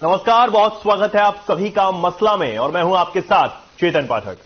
नमस्कार, बहुत स्वागत है आप सभी का मसला में और मैं हूं आपके साथ चेतन पाठक।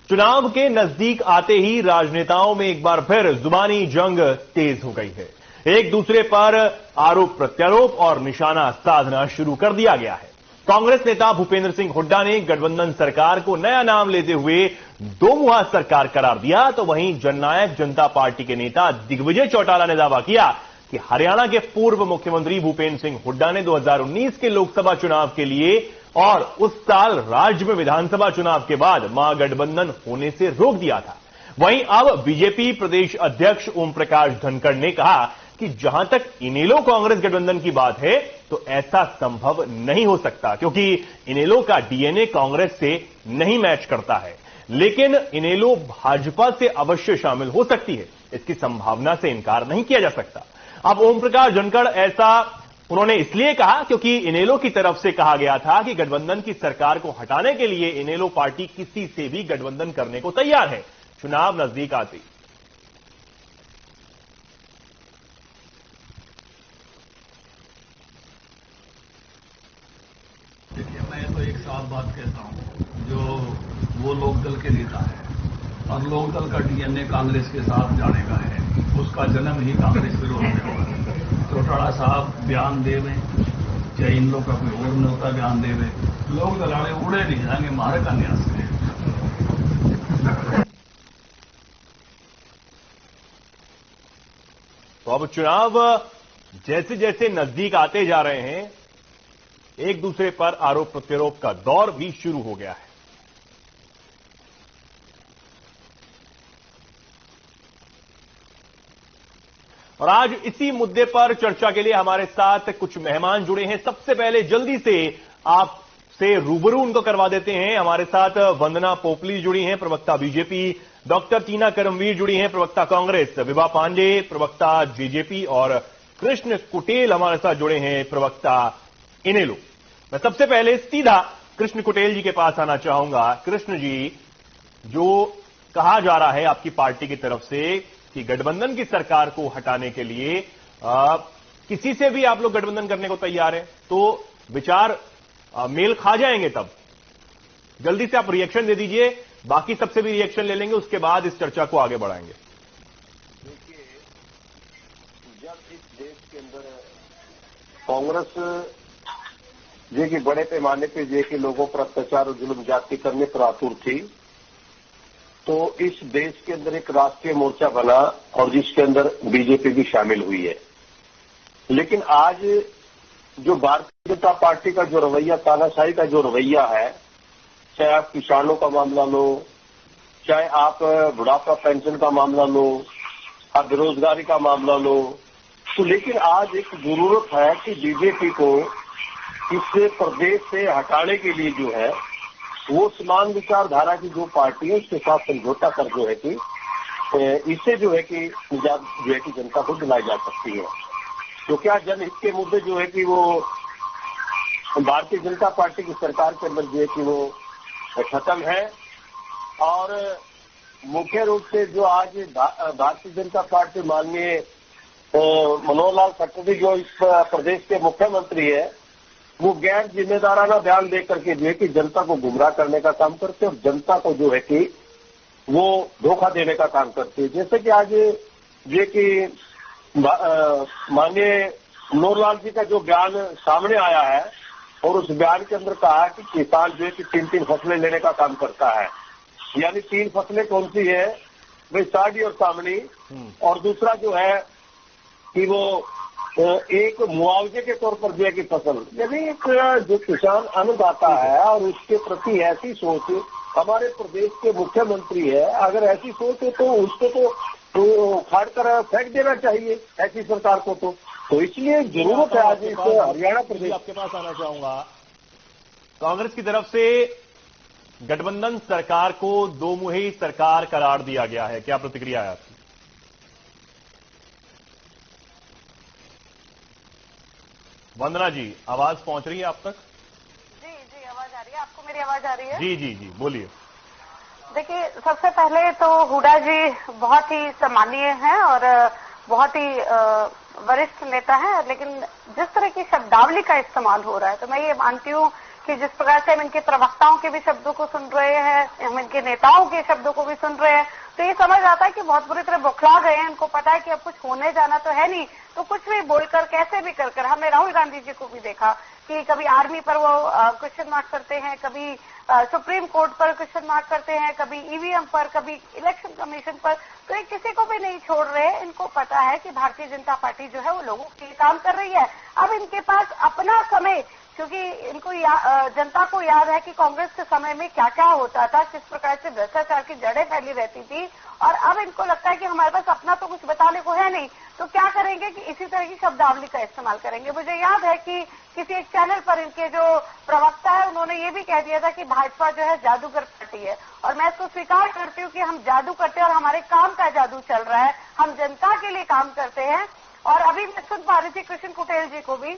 चुनाव के नजदीक आते ही राजनेताओं में एक बार फिर जुबानी जंग तेज हो गई है। एक दूसरे पर आरोप प्रत्यारोप और निशाना साधना शुरू कर दिया गया है। कांग्रेस नेता भूपेंद्र सिंह हुड्डा ने गठबंधन सरकार को नया नाम लेते हुए दोमुहा सरकार करार दिया, तो वहीं जननायक जनता पार्टी के नेता दिग्विजय चौटाला ने दावा किया कि हरियाणा के पूर्व मुख्यमंत्री भूपेंद्र सिंह हुड्डा ने 2019 के लोकसभा चुनाव के लिए और उस साल राज्य में विधानसभा चुनाव के बाद महागठबंधन होने से रोक दिया था। वहीं अब बीजेपी प्रदेश अध्यक्ष ओम प्रकाश धनखड़ ने कहा कि जहां तक इनेलो कांग्रेस गठबंधन की बात है तो ऐसा संभव नहीं हो सकता, क्योंकि इनेलो का डीएनए कांग्रेस से नहीं मैच करता है। लेकिन इनेलो भाजपा से अवश्य शामिल हो सकती है, इसकी संभावना से इनकार नहीं किया जा सकता। अब ओम प्रकाश धनखड़ ऐसा उन्होंने इसलिए कहा क्योंकि इनेलो की तरफ से कहा गया था कि गठबंधन की सरकार को हटाने के लिए इनेलो पार्टी किसी से भी गठबंधन करने को तैयार है, चुनाव नजदीक आते। देखिए, मैं तो एक साफ बात कहता हूं, जो वो लोकदल के नेता है और लोकदल का डीएनए कांग्रेस के साथ जानेगा है, उसका जन्म ही कांग्रेस विरोध में हुआ। चौटाला साहब बयान देवे, चाहे इन लोग का कोई और नेता बयान देवे, लोग दलाने उड़े नहीं जाएंगे, मारे का न्यास करें। तो अब चुनाव जैसे जैसे नजदीक आते जा रहे हैं, एक दूसरे पर आरोप प्रत्यारोप का दौर भी शुरू हो गया है। और आज इसी मुद्दे पर चर्चा के लिए हमारे साथ कुछ मेहमान जुड़े हैं। सबसे पहले जल्दी से आपसे रूबरू उनको करवा देते हैं। हमारे साथ वंदना पोपली जुड़ी हैं, प्रवक्ता बीजेपी, डॉक्टर टीना करमवीर जुड़ी हैं, प्रवक्ता कांग्रेस, विभा पांडे प्रवक्ता जेजेपी और कृष्ण कुटेल हमारे साथ जुड़े हैं, प्रवक्ता इनेलो। मैं सबसे पहले सीधा कृष्ण कुटेल जी के पास आना चाहूंगा। कृष्ण जी, जो कहा जा रहा है आपकी पार्टी की तरफ से कि गठबंधन की सरकार को हटाने के लिए किसी से भी आप लोग गठबंधन करने को तैयार हैं, तो विचार मेल खा जाएंगे। तब जल्दी से आप रिएक्शन दे दीजिए, बाकी सबसे भी रिएक्शन ले लेंगे, उसके बाद इस चर्चा को आगे बढ़ाएंगे। देखिए, जब इस देश के अंदर कांग्रेस जे कि बड़े पैमाने पे जे कि लोगों पर अत्याचार और जुल्म ज्यादती करने पर आतुर थी, तो इस देश के अंदर एक राष्ट्रीय मोर्चा बना और जिसके अंदर बीजेपी भी शामिल हुई है। लेकिन आज जो भारतीय जनता पार्टी का जो रवैया, तानाशाही का जो रवैया है, चाहे आप किसानों का मामला लो, चाहे आप बुढ़ापा पेंशन का मामला लो, आप बेरोजगारी का मामला लो, तो लेकिन आज एक जरूरत है कि बीजेपी को इस प्रदेश से हटाने के लिए जो है वो समान विचारधारा की जो पार्टी है उसके साथ समझौता कर जो है कि इससे जो है कि निजात जो है कि जनता को दिलाई जा सकती है। तो क्या जनहित के मुद्दे जो है कि वो भारतीय जनता पार्टी की सरकार के अंदर जो है कि वो खत्म है। और मुख्य रूप से जो आज भारतीय जनता पार्टी माननीय मनोहर लाल खट्टर जो इस प्रदेश के मुख्यमंत्री है, वो गैर जिम्मेदाराना बयान दे करके जो है कि जनता को गुमराह करने का काम करते हैं और जनता को जो है कि वो धोखा देने का काम करते हैं। जैसे कि आज ये कि माननीय मनोहर लाल जी का जो बयान सामने आया है और उस बयान के अंदर कहा है कि किसान जो है कि 3-3 फसलें लेने का काम करता है। यानी 3 फसलें कौन सी है भाई? साड़ी और सामनी। और दूसरा जो है कि वो एक मुआवजे के तौर पर जो है कि फसल, यानी एक जो किसान अन्नदाता है और उसके प्रति ऐसी सोच हमारे प्रदेश के मुख्यमंत्री है, अगर ऐसी सोच है तो उसको तो उखाड़ कर फेंक देना चाहिए ऐसी सरकार को। तो इसलिए जरूरत है आज इस हरियाणा प्रदेश। आपके पास आना चाहूंगा, कांग्रेस की तरफ से गठबंधन सरकार को दोमुही सरकार करार दिया गया है, क्या प्रतिक्रिया है आपकी? वंदना जी, आवाज पहुंच रही है आप तक? जी आवाज आ रही है। आपको मेरी आवाज आ रही है? जी बोलिए। देखिए, सबसे पहले तो हुड्डा जी बहुत ही सम्मानीय हैं और बहुत ही वरिष्ठ नेता है, लेकिन जिस तरह की शब्दावली का इस्तेमाल हो रहा है, तो मैं ये मानती हूँ कि जिस प्रकार से हम इनके प्रवक्ताओं के भी शब्दों को सुन रहे हैं, हम इनके नेताओं के शब्दों को भी सुन रहे हैं, तो ये समझ आता है कि बहुत बुरी तरह बौखला गए हैं। इनको पता है कि अब कुछ होने जाना तो है नहीं, तो कुछ भी बोलकर कैसे भी कर हमने राहुल गांधी जी को भी देखा कि कभी आर्मी पर वो क्वेश्चन मार्क करते हैं, कभी सुप्रीम कोर्ट पर क्वेश्चन मार्क करते हैं, कभी ईवीएम पर, कभी इलेक्शन कमीशन पर, तो ये किसी को भी नहीं छोड़ रहे। इनको पता है कि भारतीय जनता पार्टी जो है वो लोगों के लिए काम कर रही है। अब इनके पास अपना समय, क्योंकि इनको जनता को याद है कि कांग्रेस के समय में क्या क्या होता था, किस प्रकार से भ्रष्टाचार की जड़ें फैली रहती थी, और अब इनको लगता है कि हमारे पास अपना तो कुछ बताने को है नहीं, तो क्या करेंगे कि इसी तरह की शब्दावली का इस्तेमाल करेंगे। मुझे याद है कि किसी एक चैनल पर इनके जो प्रवक्ता है उन्होंने ये भी कह दिया था कि भाजपा जो है जादूगर पार्टी है, और मैं इसको स्वीकार करती हूँ कि हम जादू करते हैं और हमारे काम का जादू चल रहा है, हम जनता के लिए काम करते हैं। और अभी मैं सुन पा रही थी कृष्ण कुटेल जी को भी,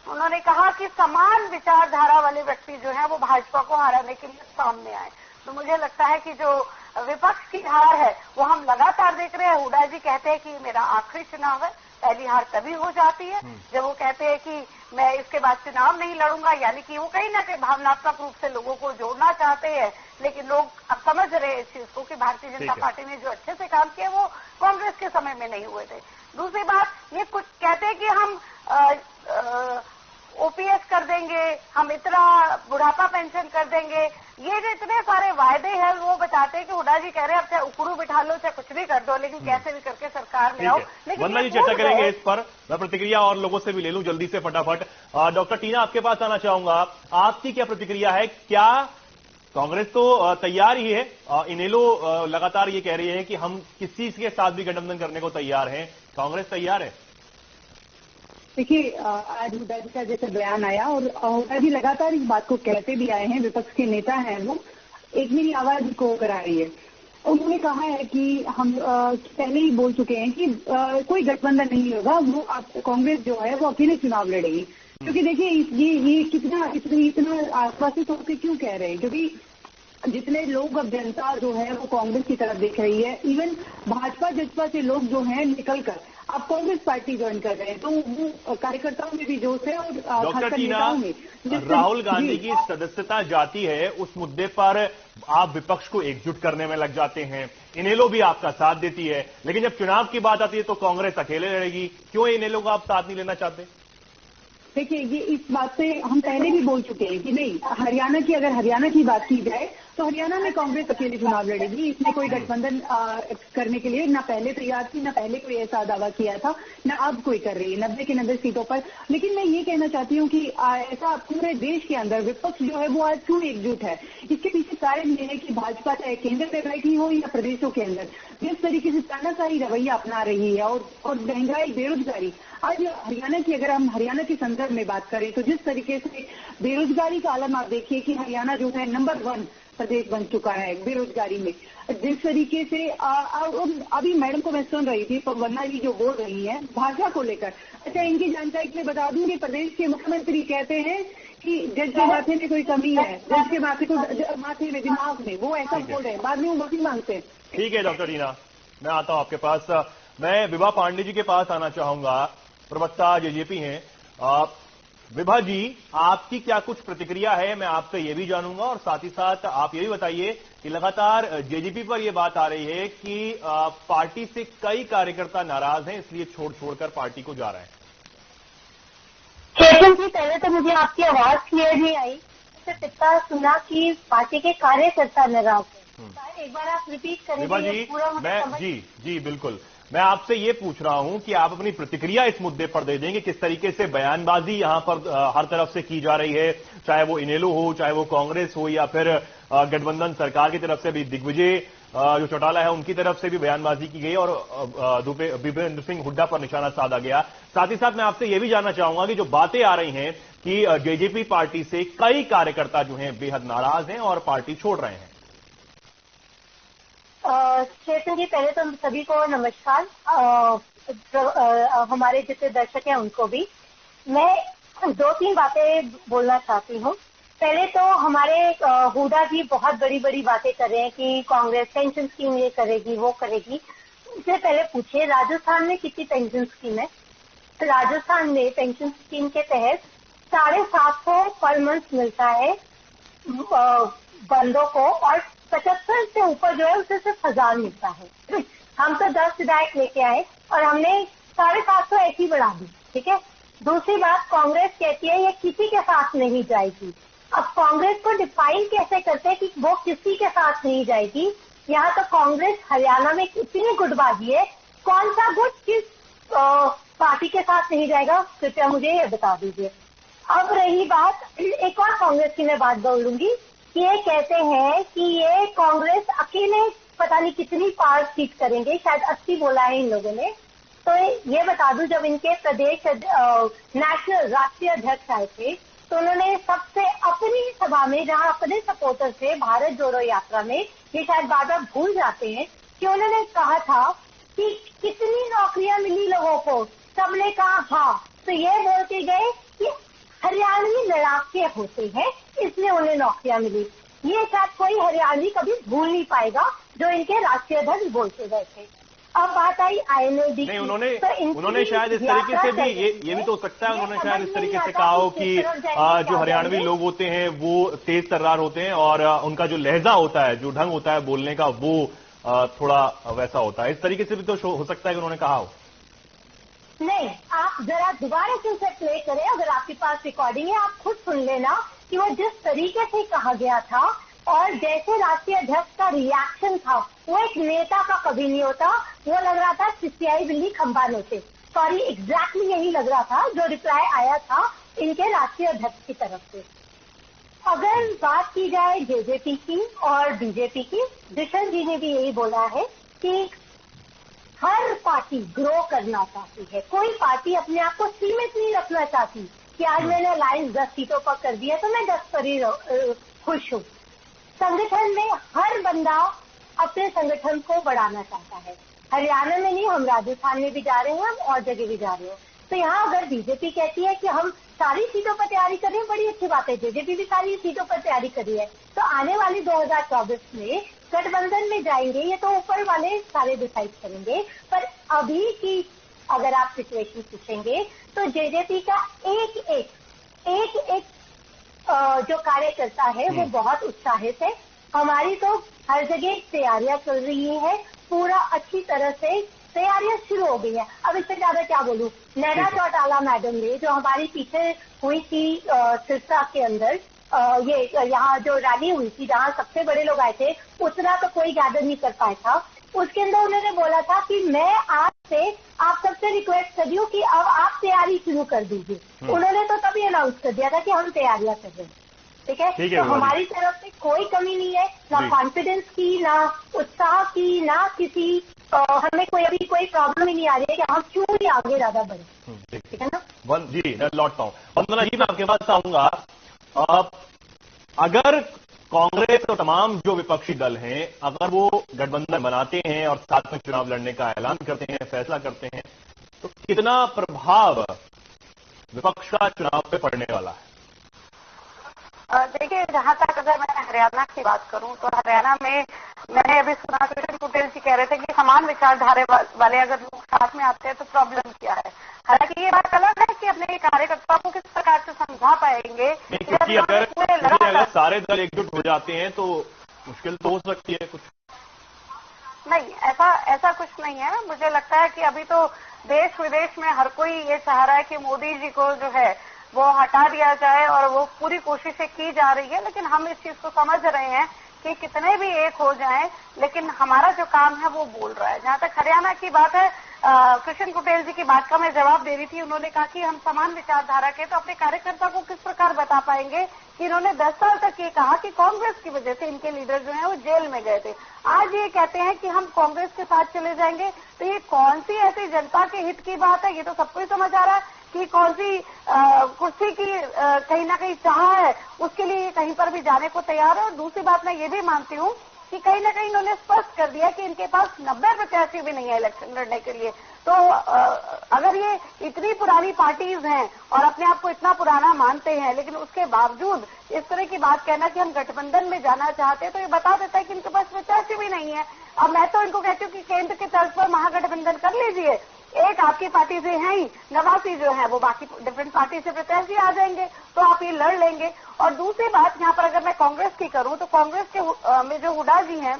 उन्होंने कहा कि समान विचारधारा वाले व्यक्ति जो है वो भाजपा को हराने के लिए सामने आए। तो मुझे लगता है कि जो विपक्ष की हार है वो हम लगातार देख रहे हैं। हुड्डा जी कहते हैं कि मेरा आखिरी चुनाव है, पहली हार तभी हो जाती है जब वो कहते हैं कि मैं इसके बाद चुनाव नहीं लड़ूंगा, यानी कि वो कहीं ना कहीं भावनात्मक रूप से लोगों को जोड़ना चाहते हैं। लेकिन लोग अब समझ रहे हैं इस चीज को कि भारतीय जनता पार्टी ने जो अच्छे से काम किया वो कांग्रेस के समय में नहीं हुए थे। दूसरी बात, ये कुछ कहते हैं कि हम ओपीएस कर देंगे, हम इतना बुढ़ापा पेंशन कर देंगे, ये जो इतने सारे वायदे हैं वो बताते हैं कि हुड्डा जी कह रहे हैं अब चाहे उकड़ू बिठा लो, चाहे कुछ भी कर दो, लेकिन कैसे भी करके सरकार ले आओ। लेकिन वंदना जी चर्चा करेंगे इस पर, मैं प्रतिक्रिया और लोगों से भी ले लूं जल्दी से फटाफट। डॉक्टर टीना, आपके पास आना चाहूंगा, आपकी क्या प्रतिक्रिया है? क्या कांग्रेस तो तैयार ही है, इनेलो लगातार ये कह रही है कि हम किसी के साथ भी गठबंधन करने को तैयार हैं, कांग्रेस तैयार है? देखिए, आज हुड्डा जी का जैसे बयान आया, और हुड्डा जी लगातार इस बात को कहते भी आए हैं, विपक्ष के नेता हैं वो, एक मेरी आवाज को करा रही है। उन्होंने कहा है कि हम पहले ही बोल चुके हैं कि कोई गठबंधन नहीं होगा, वो कांग्रेस जो है वो अकेले चुनाव लड़ेगी। क्योंकि देखिए ये इतना आश्वासित होकर क्यों कह रहे हैं, क्योंकि जितने लोग, अब जनता जो है वो कांग्रेस की तरफ देख रही है, इवन भाजपा जजपा से लोग जो हैं निकलकर अब कांग्रेस पार्टी ज्वाइन कर रहे हैं, तो वो कार्यकर्ताओं में भी जोश है। और डॉक्टर टीना, राहुल गांधी की सदस्यता जाती है, उस मुद्दे पर आप विपक्ष को एकजुट करने में लग जाते हैं, इनेलो भी आपका साथ देती है, लेकिन जब चुनाव की बात आती है तो कांग्रेस अकेले लड़ेगी, क्यों इनेलो को आप साथ नहीं लेना चाहते? देखिए, ये इस बात से हम पहले भी बोल चुके हैं कि नहीं, अगर हरियाणा की बात की जाए तो हरियाणा में कांग्रेस अकेले चुनाव लड़ेगी, इसमें कोई गठबंधन करने के लिए ना पहले तैयार थी, ना पहले कोई ऐसा दावा किया था, ना अब कोई कर रही है 90 के 90 सीटों पर। लेकिन मैं ये कहना चाहती हूँ कि ऐसा पूरे देश के अंदर विपक्ष जो है वो आज क्यों एकजुट है, इसके पीछे कारण ये है कि भाजपा चाहे केंद्र में बैठी हो या प्रदेशों के अंदर जिस तरीके से तानाशाही रवैया अपना रही है, और महंगाई, बेरोजगारी, आज हरियाणा की, अगर हम हरियाणा के संदर्भ में बात करें तो जिस तरीके से बेरोजगारी का आलम आप देखिए कि हरियाणा जो है नंबर 1 प्रदेश बन चुका है बेरोजगारी में। जिस तरीके से अभी मैडम को मैं सुन रही थी, तो वंदना जी जो बोल रही है भाषा को लेकर, अच्छा इनकी जानकारी के लिए बता दूं कि प्रदेश के मुख्यमंत्री कहते हैं कि जज के माथे में कोई कमी है, जज के माथे में, दिमाग में, वो ऐसा बोल रहे हैं, बाद में वो माफी मांगते हैं। ठीक है डॉक्टर टीना, मैं आता हूं आपके पास। मैं विभा पांडे जी के पास आना चाहूंगा, प्रवक्ता जेजेपी हैं। विभा जी, आपकी क्या कुछ प्रतिक्रिया है, मैं आपसे ये भी जानूंगा, और साथ ही साथ आप ये भी बताइए कि लगातार जेजेपी पर यह बात आ रही है कि पार्टी से कई कार्यकर्ता नाराज हैं, इसलिए छोड़कर पार्टी को जा रहे हैं। चेतन जी, पहले तो मुझे आपकी आवाज क्लियर नहीं आई, इससे पिता सुना कि पार्टी के कार्यकर्ता नाराज हैं। एक बार आप रिपीट करेंगे पूरा? जी बिल्कुल, मैं आपसे ये पूछ रहा हूं कि आप अपनी प्रतिक्रिया इस मुद्दे पर दे देंगे, किस तरीके से बयानबाजी यहां पर हर तरफ से की जा रही है, चाहे वो इनेलो हो, चाहे वो कांग्रेस हो, या फिर गठबंधन सरकार की तरफ से भी दिग्विजय जो चौटाला है उनकी तरफ से भी बयानबाजी की गई और भूपेंद्र सिंह हुड्डा पर निशाना साधा गया। साथ ही साथ मैं आपसे ये भी जानना चाहूंगा कि जो बातें आ रही हैं कि जेजेपी पार्टी से कई कार्यकर्ता जो हैं बेहद नाराज हैं और पार्टी छोड़ रहे हैं। चेतन जी, पहले तो सभी को नमस्कार, हमारे जितने दर्शक हैं उनको भी। मैं 2-3 बातें बोलना चाहती हूँ। पहले तो हमारे हुड्डा जी बहुत बड़ी बड़ी बातें कर रहे हैं कि कांग्रेस पेंशन स्कीम ये करेगी, वो करेगी। इससे पहले पूछिए राजस्थान में कितनी पेंशन स्कीम है, राजस्थान में पेंशन स्कीम के तहत 750 पर मंथ मिलता है बंदों को, और 75 से ऊपर जो है उसे सिर्फ 1000 मिलता है। हम तो 10 विधायक लेके आए और हमने 750 एक ही बढ़ा दी, ठीक है। दूसरी बात, कांग्रेस कहती है ये किसी के साथ नहीं जाएगी। अब कांग्रेस को डिफाइन कैसे करते हैं कि वो किसी के साथ नहीं जाएगी? यहाँ तो कांग्रेस हरियाणा में इतनी गुटबाजी है, कौन सा गुट किस पार्टी के साथ नहीं जाएगा, कृपया मुझे ये बता दीजिए। अब रही बात, एक और कांग्रेस की मैं बात बोलूंगी कि ये कहते हैं कि ये कांग्रेस अकेले पता नहीं कितनी पार सीट करेंगे, शायद 80 बोला है इन लोगों ने। तो ये बता दूं, जब इनके प्रदेश नेशनल राष्ट्रीय अध्यक्ष आए थे तो उन्होंने सबसे अपनी सभा में, जहां अपने सपोर्टर थे भारत जोड़ो यात्रा में, ये शायद बार बार भूल जाते हैं कि उन्होंने कहा था कि कितनी नौकरियां मिली लोगों को, सबने कहा हाँ। तो ये बोल के गए कि हरियाणवी लड़ाके होते हैं इसलिए उन्हें नौकरियां मिली। ये शायद कोई हरियाणवी कभी भूल नहीं पाएगा जो इनके राष्ट्रीय अध्यक्ष बोलते गए थे। अब बात आई INLD नहीं, उन्होंने शायद इस तरीके से भी ये भी तो हो सकता है, उन्होंने शायद इस तरीके से कहा हो कि जो हरियाणवी लोग होते हैं वो तेज तर्रार होते हैं और उनका जो लहजा होता है, जो ढंग होता है बोलने का, वो थोड़ा वैसा होता है। इस तरीके से भी तो हो सकता है कि उन्होंने कहा हो। नहीं, आप जरा दोबारा से उसे प्ले करें, अगर आपके पास रिकॉर्डिंग है आप खुद सुन लेना कि वो जिस तरीके से कहा गया था और जैसे राष्ट्रीय अध्यक्ष का रिएक्शन था, वो एक नेता का कभी नहीं होता। वो लग रहा था चिचियाई बिल्ली खंबा नोचे, सॉरी एग्जैक्टली यही लग रहा था जो रिप्लाई आया था इनके राष्ट्रीय अध्यक्ष की तरफ से। अगर बात की जाए जेजेपी की और बीजेपी की, दुष्यंत जी ने भी यही बोला है कि हर पार्टी ग्रो करना चाहती है, कोई पार्टी अपने आप को सीमित नहीं रखना चाहती कि आज मैंने अलायंस 10 सीटों पर कर दिया तो मैं 10 पर ही खुश हूँ। संगठन में हर बंदा अपने संगठन को बढ़ाना चाहता है। हरियाणा में नहीं, हम राजस्थान में भी जा रहे हैं, हम और जगह भी जा रहे हैं। तो यहाँ अगर बीजेपी कहती है कि हम सारी सीटों पर तैयारी कर रहे हैं, बड़ी अच्छी बात है। जेजेपी भी सारी सीटों पर तैयारी कर रही है, तो आने वाली 2024 में गठबंधन में जाएंगे, ये तो ऊपर वाले सारे डिसाइड करेंगे। पर अभी की अगर आप सिचुएशन पूछेंगे तो जेजेपी का एक जो कार्यकर्ता है वो बहुत उत्साहित है। हमारी तो हर जगह तैयारियां चल रही है, पूरा अच्छी तरह से तैयारियां शुरू हो गई है। अब इससे ज्यादा क्या बोलूं। नैना चौटाला मैडम ने जो हमारी पीछे हुई थी सिरसा के अंदर, ये यहाँ जो रैली हुई थी जहाँ सबसे बड़े लोग आए थे, उतना तो कोई गैदर नहीं कर पाया था। उसके अंदर उन्होंने बोला था कि मैं आज से आप सबसे रिक्वेस्ट कर रही हूँ कि अब आप तैयारी शुरू कर दीजिए। उन्होंने तो तभी अनाउंस कर दिया था कि हम तैयारियां कर रहे हैं, ठीक है। तो हमारी तरफ से कोई कमी नहीं है, ना कॉन्फिडेंस की, ना उत्साह की, ना किसी हमें अभी कोई प्रॉब्लम ही नहीं आ रही है कि हम क्यों नहीं आगे ज्यादा बढ़े, ठीक है ना। जी मैं लौटता हूँ वंदना जी, मैं आपके पास आऊंगा। अगर कांग्रेस और तमाम जो विपक्षी दल हैं अगर वो गठबंधन बनाते हैं और साथ में चुनाव लड़ने का ऐलान करते हैं, फैसला करते हैं, तो कितना प्रभाव विपक्ष का चुनाव पे पड़ने वाला है? देखिए, जहां तक अगर मैं हरियाणा की बात करूं तो हरियाणा में मैंने अभी सुना कृष्ण कुटेल जी कह रहे थे कि समान विचारधारा वाले अगर लोग साथ में आते हैं तो प्रॉब्लम क्या है। हालांकि ये बात अलग है कि अपने कार्यकर्ताओं को किस प्रकार से समझा पाएंगे। क्योंकि अगर सारे दल एकजुट हो जाते हैं तो मुश्किल तो हो सकती है कुछ। नहीं, ऐसा कुछ नहीं है। मुझे लगता है कि अभी तो देश विदेश में हर कोई ये चाह रहा है कि मोदी जी को जो है वो हटा दिया जाए और वो पूरी कोशिशें की जा रही है। लेकिन हम इस चीज को समझ रहे हैं कि कितने भी एक हो जाएं, लेकिन हमारा जो काम है वो बोल रहा है। जहां तक हरियाणा की बात है, कृष्ण कुटेल जी की बात का मैं जवाब दे रही थी। उन्होंने कहा कि हम समान विचारधारा के, तो अपने कार्यकर्ता को किस प्रकार बता पाएंगे कि इन्होंने 10 साल तक ये कहा कि कांग्रेस की वजह से इनके लीडर जो हैं वो जेल में गए थे। आज ये कहते हैं कि हम कांग्रेस के साथ चले जाएंगे, तो ये कौन सी ऐसी जनता के हित की बात है? ये तो सबको ही समझ आ रहा है कि कौन सी कुर्सी की कहीं ना कहीं चाह है, उसके लिए कहीं पर भी जाने को तैयार है। और दूसरी बात मैं ये भी मानती हूँ कि कहीं ना कहीं इन्होंने स्पष्ट कर दिया कि इनके पास 90 प्रत्याशी भी नहीं है इलेक्शन लड़ने के लिए। तो अगर ये इतनी पुरानी पार्टीज हैं और अपने आप को इतना पुराना मानते हैं, लेकिन उसके बावजूद इस तरह की बात कहना कि हम गठबंधन में जाना चाहते हैं, तो ये बता देता है कि इनके पास प्रत्याशी भी नहीं है। अब मैं तो इनको कहती हूँ कि केंद्र के तर्ज पर महागठबंधन कर लीजिए, एक आपकी पार्टी से है ही, नवासी जो है वो बाकी डिफरेंट पार्टी से प्रत्याशी आ जाएंगे, तो आप ये लड़ लेंगे। और दूसरी बात यहाँ पर अगर मैं कांग्रेस की करूं तो कांग्रेस के में जो हुड्डा जी हैं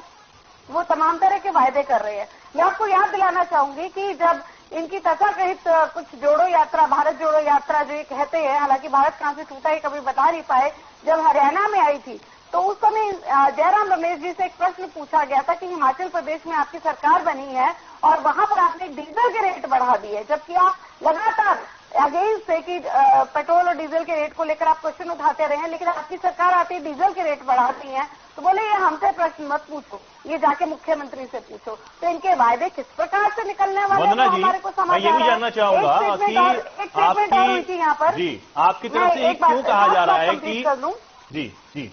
वो तमाम तरह के वायदे कर रहे हैं। मैं आपको याद दिलाना चाहूंगी कि जब इनकी तथाकथित कुछ जोड़ो यात्रा, भारत जोड़ो यात्रा जो ये कहते हैं, हालांकि भारत कहां से टूटा ये कभी बता नहीं पाए, जब हरियाणा में आई थी तो उस समय जयराम रमेश जी से एक प्रश्न पूछा गया था कि हिमाचल प्रदेश में आपकी सरकार बनी है और वहां पर आपने डीजल के रेट बढ़ा दिए, जबकि आप लगातार अगेंस्ट है कि पेट्रोल और डीजल के रेट को लेकर आप क्वेश्चन उठाते रहे हैं, लेकिन आपकी सरकार आते ही डीजल के रेट बढ़ाती है। तो बोले ये हमसे प्रश्न मत पूछो, ये जाके मुख्यमंत्री से पूछो। तो इनके वायदे किस प्रकार से निकलने वाले हैं हमारे को समझ मैं ये भी जानना चाहूंगा कि यहाँ पर जी आपकी तरफ से क्यों कहा जा रहा है कि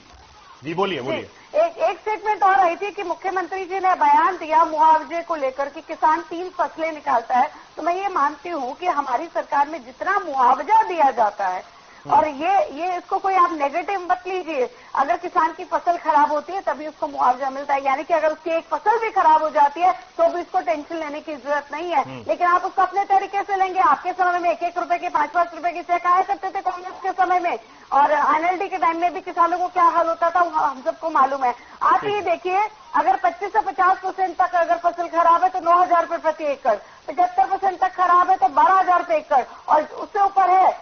जी बोलिए एक स्टेटमेंट और रही थी कि मुख्यमंत्री जी ने बयान दिया मुआवजे को लेकर कि किसान 3 फसलें निकालता है। तो मैं ये मानती हूँ कि हमारी सरकार में जितना मुआवजा दिया जाता है, और ये इसको कोई आप नेगेटिव मत लीजिए, अगर किसान की फसल खराब होती है तभी उसको मुआवजा मिलता है, यानी कि अगर उसकी एक फसल भी खराब हो जाती है तो भी इसको टेंशन लेने की जरूरत नहीं है। लेकिन आप उसको अपने तरीके से लेंगे। आपके समय में 1-1 रुपए के 5-5 रुपए के चेक आया करते थे कांग्रेस के समय में, और एनएलडी के टाइम में भी किसानों को क्या हाल होता था हम सबको मालूम है। आप ये देखिए, अगर 25 से 50% तक अगर फसल खराब है तो 9,000 रुपए प्रति एकड़, 75% तक खराब है तो 12,000 रुपए एकड़, और उससे ऊपर है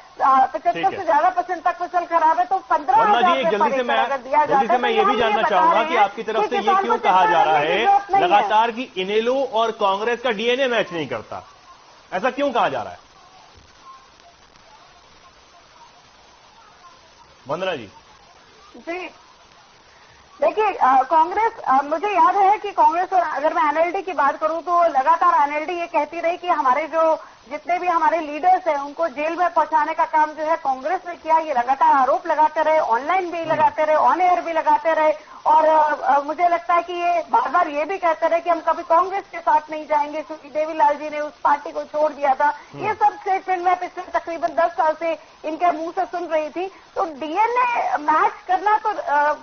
75 से ज्यादा % तक फसल खराब है तो 15,000 रुपए पर एकड़ अगर दिया जाता है। जल्दी से मैं ये भी जानना चाहूंगा कि आपकी तरफ से ये क्यों कहा जा रहा है लगातार कि इनेलो और कांग्रेस का डीएनए मैच नहीं करता, ऐसा क्यों कहा जा रहा है? वंदना जी। देखिए कांग्रेस, मुझे याद है कि कांग्रेस, और अगर मैं एनएलडी की बात करूं तो लगातार एनएलडी ये कहती रही कि हमारे जो जितने भी हमारे लीडर्स हैं उनको जेल में पहुंचाने का काम जो है कांग्रेस ने किया। ये लगातार आरोप लगाते रहे, ऑनलाइन भी लगाते रहे, ऑन एयर भी लगाते रहे, और मुझे लगता है कि ये बार बार ये भी कहते रहे कि हम कभी कांग्रेस के साथ नहीं जाएंगे क्योंकि देवीलाल जी ने उस पार्टी को छोड़ दिया था। ये सब स्टेटमेंट मैं पिछले तकरीबन 10 साल से इनके मुंह से सुन रही थी। तो डीएनए मैच करना तो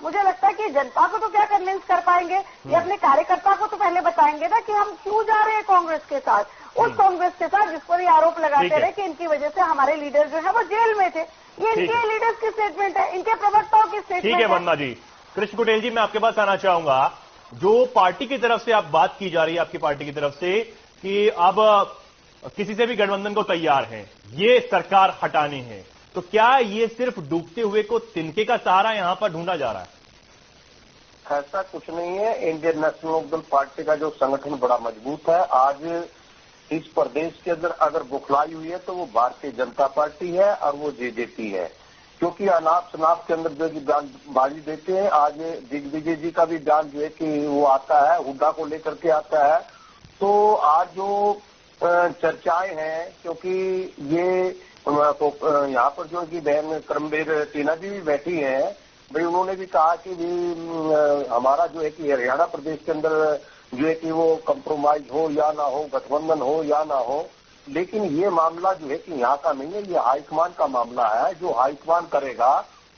मुझे लगता है कि जनता को तो क्या कन्विंस कर पाएंगे, ये अपने कार्यकर्ता को तो पहले बताएंगे ना कि हम क्यों जा रहे हैं कांग्रेस के साथ, उस कांग्रेस के साथ जिस पर ये आरोप लगाते रहे कि इनकी वजह से हमारे लीडर जो है वो जेल में थे। ये इनके लीडर्स की स्टेटमेंट है, इनके प्रवक्ताओं की स्टेटमेंट है। ठीक है वंदना जी। कृष्ण कुटेल जी, मैं आपके पास आना चाहूंगा, जो पार्टी की तरफ से आप बात की जा रही है, आपकी पार्टी की तरफ से कि अब किसी से भी गठबंधन को तैयार हैं, ये सरकार हटानी है, तो क्या ये सिर्फ डूबते हुए को तिनके का सहारा यहां पर ढूंढा जा रहा है? ऐसा कुछ नहीं है। इंडियन नेशनल लोकदल पार्टी का जो संगठन बड़ा मजबूत है। आज इस प्रदेश के अंदर अगर बुखलाई हुई है तो वो भारतीय जनता पार्टी है और वो जेजेपी है, क्योंकि अनाप शनाप के अंदर जो बयानबाजी देते हैं। आज दिग्विजय जी का भी बयान जो है कि वो आता है, हुड्डा को लेकर के आता है। तो आज जो चर्चाएं हैं, क्योंकि ये यहाँ पर जो कि बहन करमबीर टीना जी भी बैठी हैं, भाई उन्होंने भी कहा कि भी हमारा जो है कि हरियाणा प्रदेश के अंदर जो है कि वो कंप्रोमाइज हो या ना हो, गठबंधन हो या ना हो, लेकिन ये मामला जो है कि यहाँ का नहीं है, ये हाईकमान का मामला है। जो हाईकमान करेगा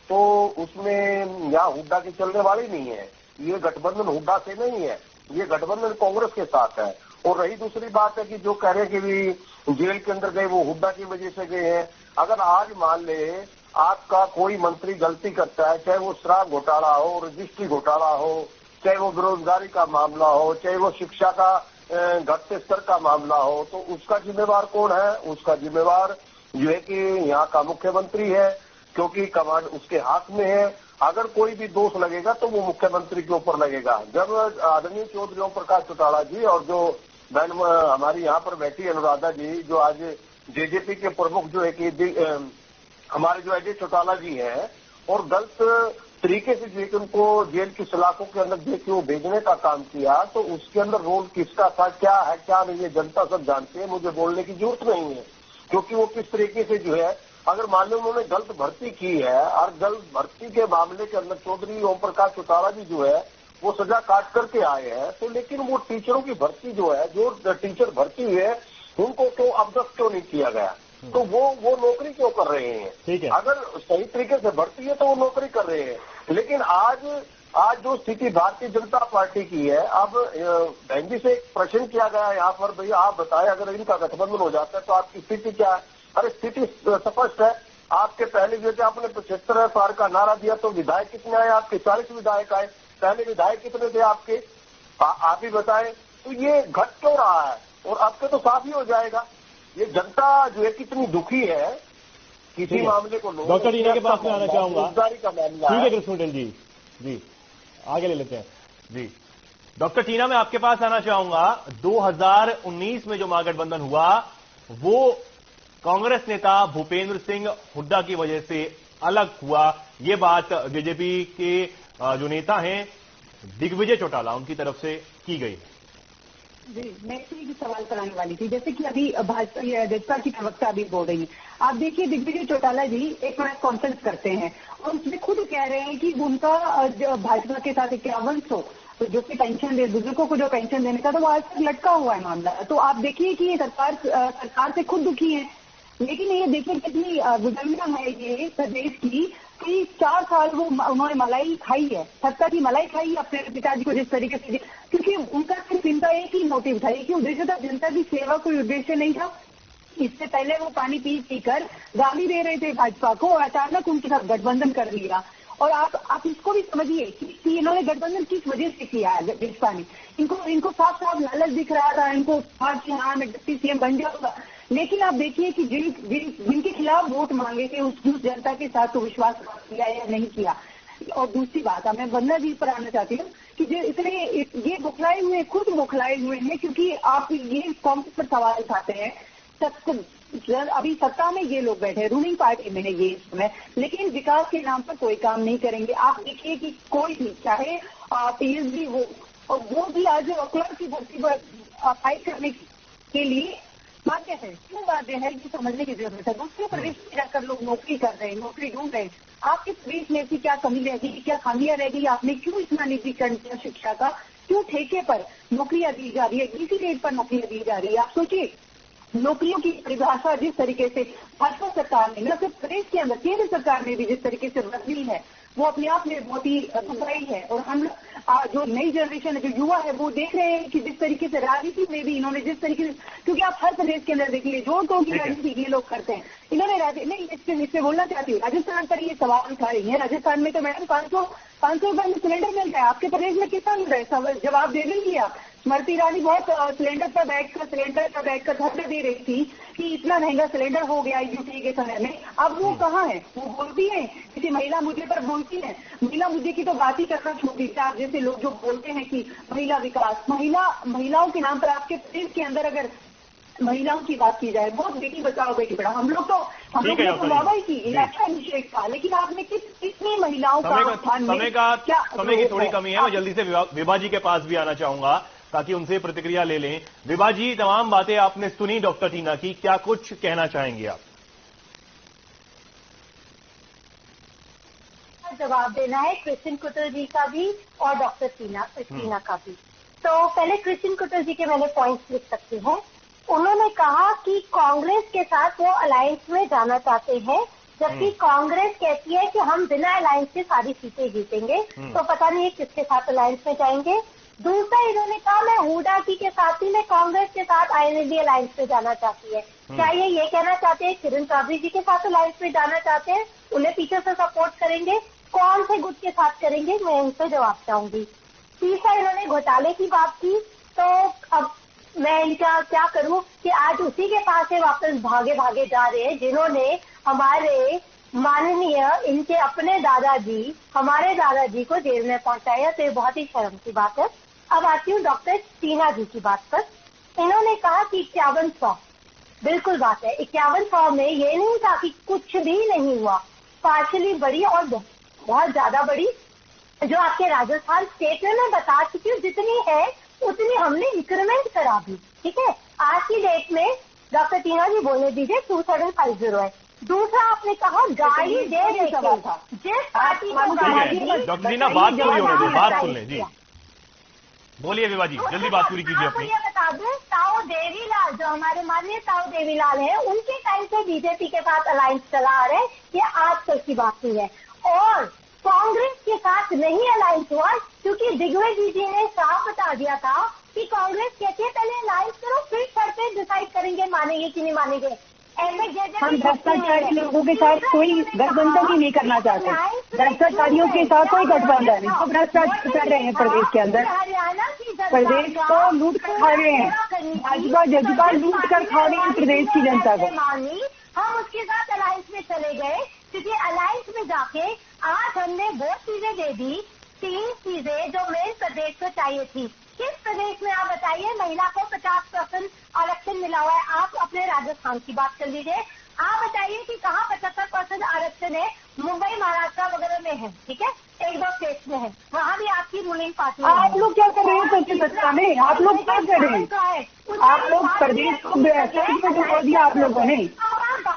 तो उसमें यहाँ हुड्डा के चलने वाली नहीं है। ये गठबंधन हुड्डा से नहीं है, ये गठबंधन कांग्रेस के साथ है। और रही दूसरी बात है कि जो कह रहे हैं कि भी जेल के अंदर गए वो हुड्डा की वजह से गए हैं। अगर आज मान ले आपका कोई मंत्री गलती करता है, चाहे वो शराब घोटाला हो, रजिस्ट्री घोटाला हो, चाहे वो बेरोजगारी का मामला हो, चाहे वो शिक्षा का घटते स्तर का मामला हो, तो उसका जिम्मेवार कौन है? उसका जिम्मेवार जो है कि यहाँ का मुख्यमंत्री है, क्योंकि कमांड उसके हाथ में है। अगर कोई भी दोष लगेगा तो वो मुख्यमंत्री के ऊपर लगेगा। जब आदरणीय चौधरी ओम प्रकाश चौटाला जी और जो बहन हमारी यहाँ पर बैठी अनुराधा जी, जो आज जेजेपी के प्रमुख जो है कि हमारे जो अजय चौटाला जी हैं, और गलत तरीके से जो उनको जेल की सलाखों के अंदर देखिए वो भेजने का काम किया, तो उसके अंदर रोल किसका था, क्या है क्या नहीं है, जनता सब जानती है। मुझे बोलने की जरूरत नहीं है, क्योंकि वो किस तरीके से जो है, अगर मान लो उन्होंने गलत भर्ती की है और गलत भर्ती के मामले के अंदर चौधरी ओम प्रकाश चौटाला जी जो है वो सजा काट करके आए हैं, तो लेकिन वो टीचरों की भर्ती जो है, जो टीचर भर्ती हुए उनको क्यों अवगत क्यों नहीं किया गया? तो वो नौकरी क्यों कर रहे हैं? ठीक है। अगर सही तरीके से भर्ती है तो वो नौकरी कर रहे हैं। लेकिन आज आज जो स्थिति भारतीय जनता पार्टी की है, अब बहन जी से एक प्रश्न किया गया यहाँ पर, भैया आप बताएं अगर इनका गठबंधन हो जाता है तो आपकी स्थिति क्या है? अरे स्थिति स्पष्ट है। आपके पहले जो थे आपने 75 पार का नारा दिया तो विधायक कितने आए? आपके 40 विधायक आए। पहले विधायक कितने थे आपके? आप ही बताएं। तो ये घट क्यों रहा है? और आपके तो साफ ही हो जाएगा। ये जनता जो है कितनी दुखी है किसी मामले को। डॉक्टर टीना के पास में आना चाहूंगा। रोजगारी का मामला ठीक है कृष्णकुटल जी, जी आगे ले लेते हैं। जी डॉक्टर टीना, मैं आपके पास आना चाहूंगा। 2019 में जो महागठबंधन हुआ वो कांग्रेस नेता भूपेंद्र सिंह हुड्डा की वजह से अलग हुआ। ये बात बीजेपी के जो नेता हैं दिग्विजय चौटाला उनकी तरफ से की गई है। जी, मैं एक सवाल कराने वाली थी। जैसे कि अभी भाजपा की प्रवक्ता अभी बोल रही है, आप देखिए दिग्विजय चौटाला जी एक प्रेस कॉन्फ्रेंस करते हैं और उसमें खुद कह रहे हैं कि उनका भाजपा के साथ 5100 जो कि पेंशन दे, बुजुर्गों को जो पेंशन देने का, तो वो आज तक लटका हुआ है मामला। तो आप देखिए कि ये सरकार से खुद दुखी है। लेकिन ये देखिए कितनी विडंबना है ये प्रदेश की कि 4 साल वो उन्होंने मलाई खाई है, सत्ता की मलाई खाई है अपने पिताजी को जिस तरीके से, क्योंकि उनका सिर्फ इनका एक ही मोटिव था, एक ही उद्देश्य था, जनता की सेवा, कोई उद्देश्य नहीं था। इससे पहले वो पानी पी कर गाली दे रहे थे भाजपा को और अचानक उनके साथ गठबंधन कर लिया। और आप इसको भी समझिए कि इन्होंने गठबंधन किस वजह से किया है। भाजपा ने इनको साफ साफ लालच दिख रहा था, इनको कि हाँ मैं डिप्टी सीएम बन जाऊंगा। लेकिन आप देखिए कि जिनके खिलाफ वोट मांगे थे उस जनता के साथ तो विश्वास किया या नहीं किया। और दूसरी बात है, मैं वंदना जी पर आना चाहती हूँ कि जो इतने ये बौखलाए हुए, खुद बौखलाए हुए हैं, क्योंकि आप ये कांग्रेस पर सवाल उठाते हैं। अभी सत्ता में ये लोग बैठे, रूलिंग पार्टी में है ये इस समय, लेकिन विकास के नाम पर कोई काम नहीं करेंगे। आप देखिए कि कोई भी, चाहे पीएचडी हो, और वो भी आज क्लर्क की भर्ती पर फाइट करने के लिए बाध्य है। क्यों बाध्य है ये समझने की जरूरत है। दूसरे प्रदेश में जाकर लोग नौकरी कर रहे हैं, नौकरी ढूंढ रहे हैं। आपके प्रदेश में ऐसी क्या कमी रहेगी, क्या खामियां रहेगी? आपने क्यों इतना निजीकरण किया शिक्षा का? क्यों ठेके पर नौकरियां दी जा रही है, इसी रेट पर नौकरियां दी जा रही है? आप सोचिए, नौकरियों की परिभाषा जिस तरीके से भाजपा सरकार ने, न सिर्फ प्रदेश के अंदर, केंद्र सरकार ने भी जिस तरीके से बदली है, वो अपने आप में बहुत ही दुखदायी है। और हम जो नई जनरेशन है, जो युवा है, वो देख रहे हैं कि जिस तरीके से राजनीति में भी इन्होंने जिस तरीके से, क्योंकि आप हर प्रदेश के अंदर देखिए जोड़ तोड़ की राजनीति ये लोग करते हैं। इन्होंने नहीं, इससे बोलना चाहती हूँ, राजस्थान पर ये सवाल उठा रही है। राजस्थान में तो मैडम 500 रुपए में सिलेंडर मिल रहा है, आपके प्रदेश में कितना मिल रहा है? जवाब दे देंगी आप। स्मृति ईरानी बहुत सिलेंडर पर बैठकर धरना दे रही थी कि इतना महंगा सिलेंडर हो गया यूपी के समय में। अब वो कहाँ है? वो बोलती है, किसी महिला मुद्दे पर बोलती है। महिला मुद्दे की तो बात ही करना छोड़ दी। आप जैसे लोग जो बोलते हैं कि महिला विकास, महिलाओं के नाम पर आपके प्रदेश के अंदर अगर महिलाओं की बात की जाए, बहुत बेटी बचाओ बेटी पढ़ाओ, हम लोग ने तो वाह की, अच्छा निषेध था, लेकिन आपने कितनी महिलाओं का समय की थोड़ी कमी है। मैं जल्दी से विभा जी के पास भी आना चाहूंगा ताकि उनसे प्रतिक्रिया ले लें। विभा जी, तमाम बातें आपने सुनी डॉक्टर टीना की, क्या कुछ कहना चाहेंगे आप? जवाब देना है कृष्ण कुटल जी का भी और डॉक्टर टीना का भी। तो पहले कृष्ण कुटल जी के मैंने पॉइंट्स लिख सकती हूँ। उन्होंने कहा कि कांग्रेस के साथ वो अलायंस में जाना चाहते हैं, जबकि कांग्रेस कहती है कि हम बिना अलायंस के सारी सीटें जीतेंगे। तो पता नहीं किसके साथ अलायंस में जाएंगे। दूसरा, इन्होंने कहा मैं हुड्डा जी के साथ ही मैं कांग्रेस के साथ आईएनएलडी अलायंस में जाना चाहती है। क्या ये कहना चाहते हैं किरण चौधरी जी के साथ अलायंस में जाना चाहते हैं, उन्हें पीछे से सपोर्ट करेंगे? कौन से गुट के साथ करेंगे, मैं इनसे जवाब चाहूंगी। तीसरा, इन्होंने घोटाले की बात की, तो अब मैं इनका क्या करूं कि आज उसी के पास से वापस भागे जा रहे हैं जिन्होंने हमारे माननीय इनके अपने दादाजी, हमारे दादाजी को जेल में पहुंचाया। तो ये बहुत ही शर्म की बात है। अब आती हूँ डॉक्टर टीना जी की बात पर। इन्होंने कहा कि 5100, बिल्कुल बात है, 5100 में ये नहीं था कि कुछ भी नहीं हुआ, पार्शली बढ़ी और बहुत ज्यादा बढ़ी। जो आपके राजस्थान स्टेट में मैं बता चुकी हूँ, जितनी है उतनी हमने इंक्रीमेंट करा दी। ठीक है, आज की डेट में डॉक्टर टीना जी बोलने दीजिए 2750 है। दूसरा, आपने कहा गाड़ी दे जिस पार्टी को डॉक्टर टीना बात क्यों नहीं हो रही, बात सुन लें जी। बोलिए विभा जी, जल्दी बात पूरी कीजिए अपनी। ये बता दूं, ताऊ देवीलाल, जो हमारे माननीय ताऊ देवीलाल है, उनके टाइम से बीजेपी के साथ अलायंस चला आ रहे हैं, ये आज तक की बात नहीं है। और कांग्रेस के साथ नहीं अलायंस हुआ, क्योंकि दिग्विजय जी ने साफ बता दिया था कि कांग्रेस कहती है पहले अलायंस करो, फिर शर्तें डिसाइड करेंगे मानेंगे कि नहीं मानेंगे। हम भ्रष्टाचारी लोगों के साथ कोई गठबंधन ही नहीं करना चाहते। भ्रष्टाचारियों के साथ कोई गठबंधन नहीं। तो भ्रष्टाचार कर रहे हैं प्रदेश के अंदर, प्रदेश को लूट कर खा रहे हैं। भाजपा जजपा लूट कर खा रही है प्रदेश की जनता को। हम उसके साथ अलायंस में चले गए, क्योंकि अलायंस में जाके आज हमने वो चीजें दे दी, 3 चीजें जो मेन प्रदेश को चाहिए थी। किस प्रदेश में आप बताइए महिला को 50% आरक्षण मिला हुआ है? आप अपने राजस्थान की बात कर लीजिए, आप बताइए कि कहाँ 75% आरक्षण है? मुंबई महाराष्ट्र वगैरह में है, ठीक है, 1-2 स्टेट में है, वहाँ भी आपकी रूलिंग पार्टी। आप लोग क्या कर रहे हैं सच्ची सत्ता में? आप लोग क्या कर रहे हैं? आप लोग प्रदेश को छोड़ दिया आप लोगों ने।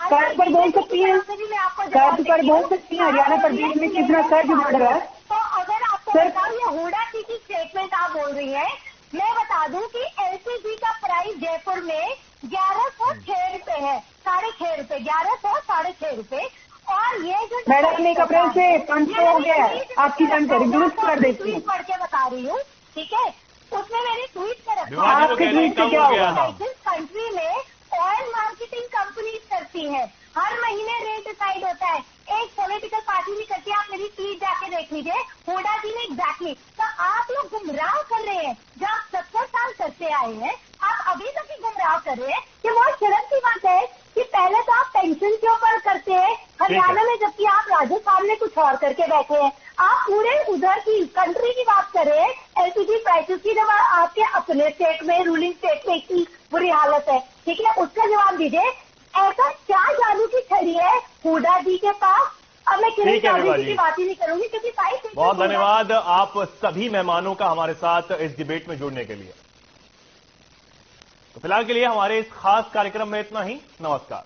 कर्ज पर बोल सकती है, कर्ज पर बोल सकती है हरियाणा प्रदेश में कितना कर्ज बढ़ रहा है। तो अगर आपको बताऊं ये हुडा की स्टेटमेंट आप बोल रही है, मैं बता दूं कि एलपीजी का प्राइस जयपुर में 1106 रुपए है, 6.5 रुपए, 1100 6.5 रुपए। और ये जो मैडम 1 अप्रैल से 500 हो गया है, आपकी जानकारी दुरुस्त कर देती हूँ। पढ़ के बता रही हूँ, ठीक है, उसमें मैंने ट्वीट कर रखा है। आपके ट्वीट से क्या होगा? कंट्री में ऑयल मार्केटिंग कंपनीज करती है, हर महीने रेट डिसाइड होता है, एक पॉलिटिकल पार्टी नहीं करती। आप मेरी ट्वीट जाके देख लीजिए, हुडा जी ने एग्जैक्टली। तो आप लोग गुमराह कर रहे हैं, जब 70 साल करते आए हैं, आप अभी तक ही गुमराह कर रहे हैं। कि वो शर्म की बात है कि पहले तो आप पेंशन के ऊपर करते हैं हरियाणा में, जबकि आप राजस्थान में कुछ और करके बैठे हैं। आप पूरे उधर की कंट्री की बात कर रहे हैं, एलपीजी प्राइसेस की, जब आपके अपने स्टेट में, रूलिंग स्टेट में इतनी बुरी हालत है, ठीक है, उसका जवाब दीजिए। ऐसा क्या जादू की छड़ी है हुडा जी के पास? अब मैं किरण चौधरी की बात ही नहीं करूंगी, क्योंकि बहुत धन्यवाद आप सभी मेहमानों का हमारे साथ इस डिबेट में जुड़ने के लिए। तो फिलहाल के लिए हमारे इस खास कार्यक्रम में इतना ही। नमस्कार।